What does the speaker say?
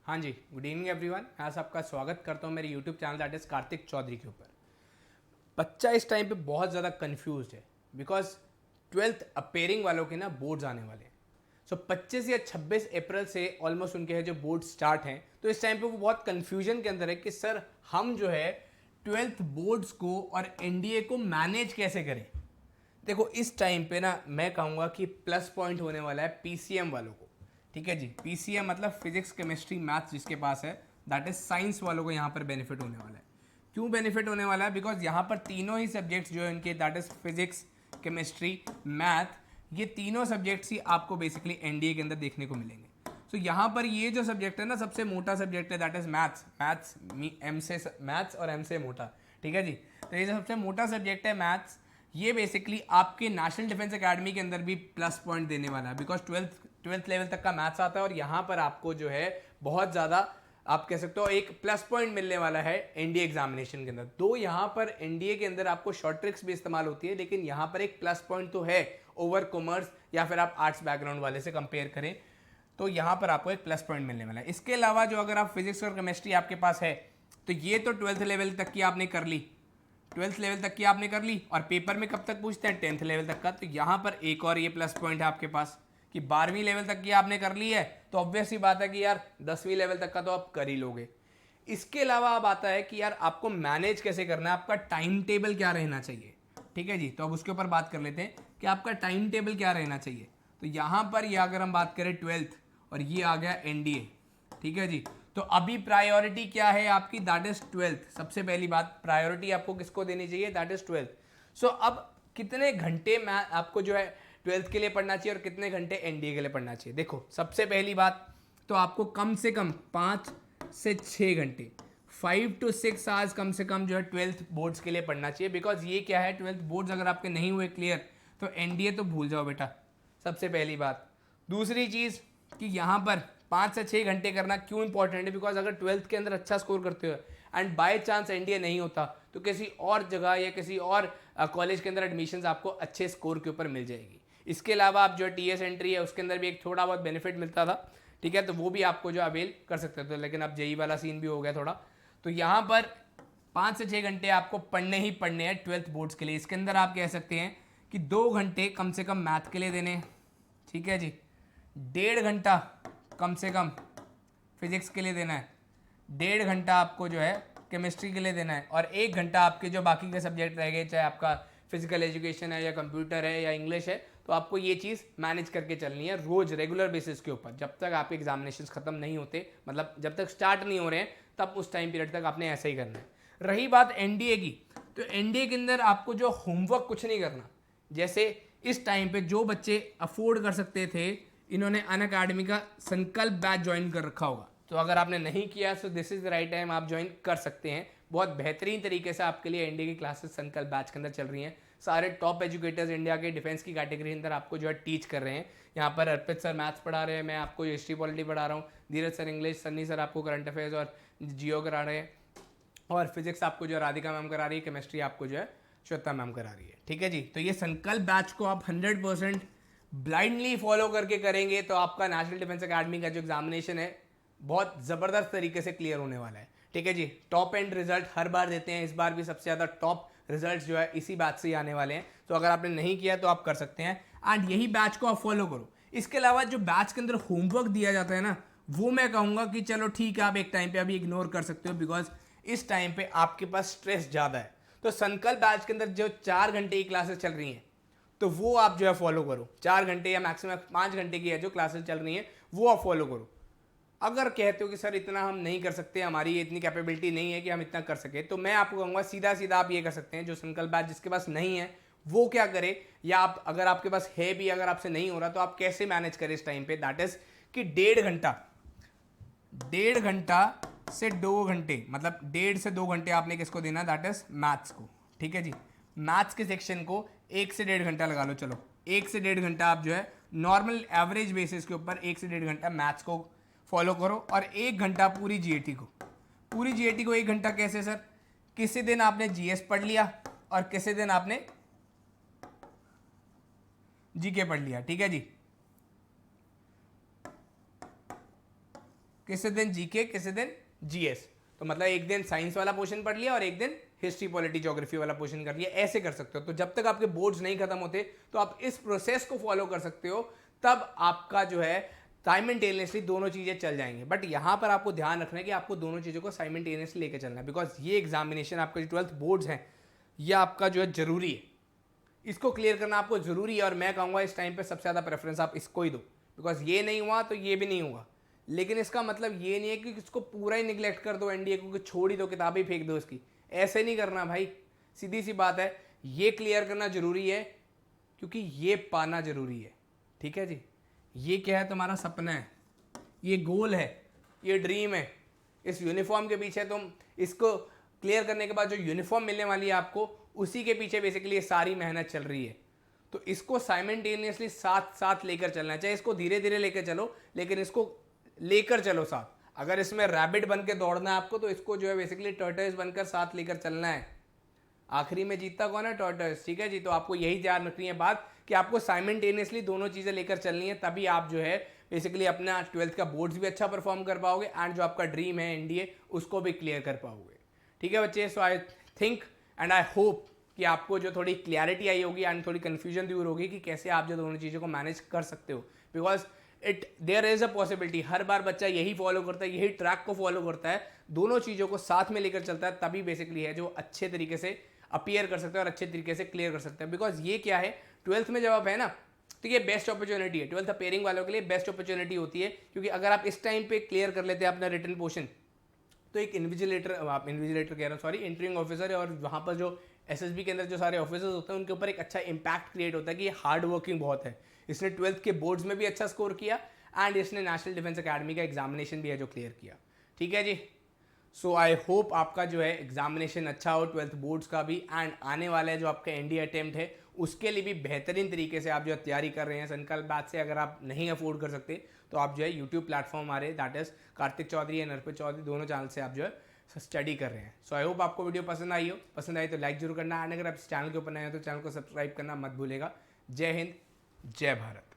हाँ जी, good evening everyone. मैं सबका स्वागत करता हूँ मेरे YouTube channel that is Kartik Chaudhary के ऊपर। बच्चा इस टाइम पे बहुत ज़्यादा कंफ्यूज्ड है बिकॉज ट्वेल्थ अपेयरिंग वालों के ना बोर्ड्स आने वाले हैं। सो 25 या 26 अप्रैल से ऑलमोस्ट उनके जो बोर्ड स्टार्ट हैं, तो इस टाइम पे वो बहुत कन्फ्यूजन के अंदर है कि सर हम जो है ट्वेल्थ बोर्ड्स को और एनडीए को मैनेज कैसे करें। देखो इस टाइम पे ना मैं कहूँगा कि प्लस पॉइंट होने वाला है पीसीएम वालों को। ठीक है जी, पीसीएम मतलब फिजिक्स केमिस्ट्री मैथ्स जिसके पास है, दैट इज साइंस वालों को यहाँ पर बेनिफिट होने वाला है। क्यों बेनिफिट होने वाला है? बिकॉज यहाँ पर तीनों ही सब्जेक्ट्स जो है इनके, that is physics chemistry math, ये तीनों सब्जेक्ट्स ही आपको बेसिकली एनडीए के अंदर देखने को मिलेंगे। तो यहाँ पर ये जो सब्जेक्ट है ना, सबसे मोटा सब्जेक्ट है, दैट इज मैथ्स। मैथ्स और एम से मोटा। ठीक है जी, तो ये जो सबसे मोटा सब्जेक्ट है मैथ्स, ये बेसिकली आपके नेशनल डिफेंस एकेडमी के अंदर भी प्लस पॉइंट देने वाला है बिकॉज ट्वेल्थ लेवल तक का मैथ्स आता है और यहाँ पर आपको जो है बहुत ज़्यादा, आप कह सकते हो, एक प्लस पॉइंट मिलने वाला है एनडीए एग्जामिनेशन के अंदर। तो यहाँ पर एनडीए के अंदर आपको शॉर्ट ट्रिक्स भी इस्तेमाल होती है, लेकिन यहाँ पर एक प्लस पॉइंट तो है ओवर कॉमर्स या फिर आप आर्ट्स बैकग्राउंड वाले से कंपेयर करें, तो यहाँ पर आपको एक प्लस पॉइंट मिलने वाला है। इसके अलावा जो अगर आप फिजिक्स और केमिस्ट्री आपके पास है, तो ये तो ट्वेल्थ लेवल तक की आपने कर ली, ट्वेल्थ लेवल तक की आपने कर ली, और पेपर में कब तक पूछते हैं? 10th लेवल तक का। तो यहाँ पर एक और ये प्लस पॉइंट है आपके पास कि 12वीं लेवल तक की आपने कर ली है, तो ऑब्वियस सी बात है कि यार 10वीं लेवल तक का तो आप कर ही लोगे। इसके अलावा अब आता है कि यार आपको मैनेज कैसे करना है, आपका टाइम टेबल क्या रहना चाहिए। ठीक है जी, तो अब उसके ऊपर बात कर लेते हैं कि आपका टाइम टेबल क्या रहना चाहिए। तो यहाँ पर ये अगर हम बात करें ट्वेल्थ, और ये आ गया एनडीए। ठीक है जी, तो अभी प्रायोरिटी क्या है आपकी? That is twelfth. सबसे पहली बात, प्रायोरिटी आपको किसको देनी चाहिए? That is twelfth. सो अब कितने घंटे मैं आपको जो है ट्वेल्थ के लिए पढ़ना चाहिए और कितने घंटे एनडीए के लिए पढ़ना चाहिए? देखो सबसे पहली बात तो आपको कम से कम 5 से 6 घंटे, 5 to 6 आवर्स कम से कम जो है ट्वेल्थ बोर्ड्स के लिए पढ़ना चाहिए। बिकॉज ये क्या है, ट्वेल्थ बोर्ड्स अगर आपके नहीं हुए क्लियर, तो एनडीए तो भूल जाओ बेटा, सबसे पहली बात। दूसरी चीज़ कि यहाँ पर 5 से 6 घंटे करना क्यों इंपॉर्टेंट है? बिकॉज अगर ट्वेल्थ के अंदर अच्छा स्कोर करते हो एंड बाय चांस एनडीए नहीं होता, तो किसी और जगह या किसी और कॉलेज के अंदर एडमिशन आपको अच्छे स्कोर के ऊपर मिल जाएगी। इसके अलावा आप जो टीएस एंट्री है उसके अंदर भी एक थोड़ा बहुत बेनिफिट मिलता था। ठीक है, तो वो भी आपको जो अवेल कर सकते थे, लेकिन अब जेई वाला सीन भी हो गया थोड़ा। तो यहाँ पर 5 से 6 घंटे आपको पढ़ने ही पढ़ने हैं ट्वेल्थ बोर्ड्स के लिए। इसके अंदर आप कह सकते हैं कि 2 घंटे कम से कम मैथ के लिए देने। ठीक है जी, 1.5 घंटा कम से कम फिजिक्स के लिए देना है, 1.5 घंटा आपको जो है केमिस्ट्री के लिए देना है, और 1 घंटा आपके जो बाकी के सब्जेक्ट रह गए, चाहे आपका फिजिकल एजुकेशन है या कंप्यूटर है या इंग्लिश है, तो आपको ये चीज़ मैनेज करके चलनी है रोज रेगुलर बेसिस के ऊपर। जब तक आपके एग्जामिनेशन खत्म नहीं होते, मतलब जब तक स्टार्ट नहीं हो रहे हैं, तब उस टाइम पीरियड तक आपने ऐसा ही करना है। रही बात एनडीए की, तो एनडीए के अंदर आपको जो होमवर्क कुछ नहीं करना। जैसे इस टाइम पे जो बच्चे अफोर्ड कर सकते थे, इन्होंने अनअकैडमी का संकल्प बैच ज्वाइन कर रखा होगा। तो अगर आपने नहीं किया तो this is the right time, आप ज्वाइन कर सकते हैं। बहुत बेहतरीन तरीके से आपके लिए एनडीए की क्लासेस संकल्प बैच के अंदर चल रही हैं। सारे टॉप एजुकेटर्स इंडिया के डिफेंस की कैटेगरी के अंदर आपको जो है टीच कर रहे हैं। यहाँ पर अर्पित सर मैथ्स पढ़ा रहे हैं, मैं आपको हिस्ट्री पॉलिटी पढ़ा रहा हूँ, धीरज सर इंग्लिश, सन्नी सर आपको करंट अफेयर्स और जियो करा रहे हैं, और फिजिक्स आपको जो है राधिका मैम करा रही है, केमिस्ट्री आपको जो है श्वेता मैम करा रही है। ठीक है जी, तो ये संकल्प बैच को आप 100% ब्लाइंडली फॉलो करके करेंगे तो आपका नेशनल डिफेंस एकेडमी का जो एग्जामिनेशन है बहुत ज़बरदस्त तरीके से क्लियर होने वाला है। ठीक है जी, टॉप एंड रिजल्ट हर बार देते हैं, इस बार भी सबसे ज़्यादा टॉप रिजल्ट जो है इसी बैच से ही आने वाले हैं। तो अगर आपने नहीं किया तो आप कर सकते हैं, एंड यही बैच को आप फॉलो करो। इसके अलावा जो बैच के अंदर होमवर्क दिया जाता है ना, वो मैं कहूँगा कि चलो ठीक है, आप एक टाइम पे अभी इग्नोर कर सकते हो, बिकॉज इस टाइम पे आपके पास स्ट्रेस ज़्यादा है। तो संकल्प बैच के अंदर जो 4 घंटे की क्लासेस चल रही हैं, तो वो आप जो है फॉलो करो। 4 घंटे या मैक्सिमम 5 घंटे की है जो क्लासेस चल रही हैं, वो आप फॉलो करो। अगर कहते हो कि सर इतना हम नहीं कर सकते, हमारी इतनी कैपेबिलिटी नहीं है कि हम इतना कर सके, तो मैं आपको कहूँगा सीधा सीधा आप ये कर सकते हैं, जो संकल्प बैच जिसके पास नहीं है वो क्या करे, या आप अगर आपके पास है भी, अगर आपसे नहीं हो रहा, तो आप कैसे मैनेज करें इस टाइम पे। दैट इज कि 1.5 घंटा से 2 घंटे, मतलब 1.5 से 2 घंटे आपने किसको देना? दैट इज मैथ्स को। ठीक है जी, मैथ्स के सेक्शन को 1 से 1.5 घंटा लगा लो। चलो 1 से 1.5 घंटा आप जो है नॉर्मल एवरेज बेसिस के ऊपर 1 से 1.5 घंटा मैथ्स को फॉलो करो, और 1 घंटा पूरी जीएटी को। पूरी जीएटी को 1 घंटा कैसे सर? किसी दिन आपने जीएस पढ़ लिया और किसी दिन आपने जीके पढ़ लिया। ठीक है जी, किसी दिन जीके, किसी दिन जीएस। तो मतलब एक दिन साइंस वाला पोर्शन पढ़ लिया और एक दिन हिस्ट्री, पॉलिटी, ज्योग्राफी वाला पोर्शन कर लिया, ऐसे कर सकते हो। तो जब तक आपके बोर्ड्स नहीं खत्म होते तो आप इस प्रोसेस को फॉलो कर सकते हो, तब आपका जो है साइमल्टेनियसली दोनों चीजें चल जाएंगे। बट यहां पर आपको ध्यान रखना है कि आपको दोनों चीजों को साइमल्टेनियसली लेकर चलना है, बिकॉज ये एग्जामिनेशन आपके जो 12th बोर्ड्स हैं, ये आपका जो है जरूरी है, इसको क्लियर करना आपको जरूरी है। और मैं कहूँगा इस टाइम पे सबसे ज़्यादा प्रेफरेंस आप इसको ही दो, बिकॉज ये नहीं हुआ तो ये भी नहीं हुआ। लेकिन इसका मतलब ये नहीं है कि इसको पूरा ही निगलेक्ट कर दो, एनडीए को छोड़ ही दो, किताबें ही फेंक दो इसकी, ऐसे नहीं करना भाई। सीधी सी बात है, ये क्लियर करना जरूरी है क्योंकि ये पाना जरूरी है। ठीक है जी, ये क्या है, तुम्हारा सपना है, ये गोल है, ये ड्रीम है। इस यूनिफॉर्म के पीछे तुम इसको क्लियर करने के बाद जो यूनिफॉर्म मिलने वाली है आपको, उसी के पीछे बेसिकली ये सारी मेहनत चल रही है। तो इसको साइमल्टेनियसली साथ साथ लेकर चलना चाहिए। इसको धीरे धीरे लेकर चलो, लेकिन इसको लेकर चलो साथ। अगर इसमें रैबिट बन के दौड़ना है आपको, तो इसको जो है बेसिकली टर्टल्स बनकर साथ लेकर चलना है। आखिरी में जीतता कौन है? टर्टल्स। ठीक है जी, तो आपको यही ध्यान रखनी है बात कि आपको साइमल्टेनियसली दोनों चीजें लेकर चलनी है, तभी आप जो है बेसिकली अपना 12th का बोर्ड्स भी अच्छा परफॉर्म कर पाओगे एंड जो आपका ड्रीम है एनडीए, उसको भी क्लियर कर पाओगे। ठीक है बच्चे, so I think and I hope कि आपको जो थोड़ी क्लैरिटी आई होगी एंड थोड़ी कन्फ्यूजन दूर होगी कि कैसे आप जो दोनों चीज़ों को मैनेज कर सकते हो। Because there is a possibility, हर बार बच्चा यही फॉलो करता है, यही ट्रैक को फॉलो करता है, दोनों चीज़ों को साथ में लेकर चलता है, तभी बेसिकली है जो अच्छे तरीके से अपीयर कर सकते हैं और अच्छे तरीके से क्लियर कर सकते हैं। बिकॉज ये क्या है, 12th में जब आप है ना, तो ये बेस्ट अपॉर्चुनिटी है, 12th अपेयरिंग वालों के लिए बेस्ट अपॉर्चुनिटी होती है। क्योंकि अगर आप इस टाइम पे क्लियर कर लेते हैं अपना रिटन पोर्शन, तो एक इन्विजिलेटर कह रहा हूँ सॉरी, एंट्रिंग ऑफिसर है, और वहाँ पर जो एसएसबी के अंदर जो सारे ऑफिसर्स होते हैं उनके ऊपर एक अच्छा इंपैक्ट क्रिएट होता है कि ये हार्ड वर्किंग बहुत है। इसने 12th के बोर्ड्स में भी अच्छा स्कोर किया एंड इसने नेशनल डिफेंस अकेडमी का एग्जामिनेशन भी है जो क्लियर किया। ठीक है जी, सो आई होप आपका जो है एग्जामिनेशन अच्छा हो 12th बोर्ड्स का भी, एंड आने वाला है जो आपका एनडीए अटेम्प्ट है उसके लिए भी बेहतरीन तरीके से आप जो तैयारी कर रहे हैं। संकल्प बैच से अगर आप नहीं अफोर्ड कर सकते तो आप जो है यूट्यूब प्लेटफॉर्म आ रहे हैं, that is Kartik Chaudhary and Arpit Chaudhary, दोनों चैनल से आप जो है स्टडी कर रहे हैं। सो आई होप आपको वीडियो पसंद आई हो, पसंद आई तो लाइक जरूर करना, एंड अगर आप इस चैनल के ऊपर नए हो तो चैनल को सब्सक्राइब करना मत भूलेगा। जय हिंद, जय भारत।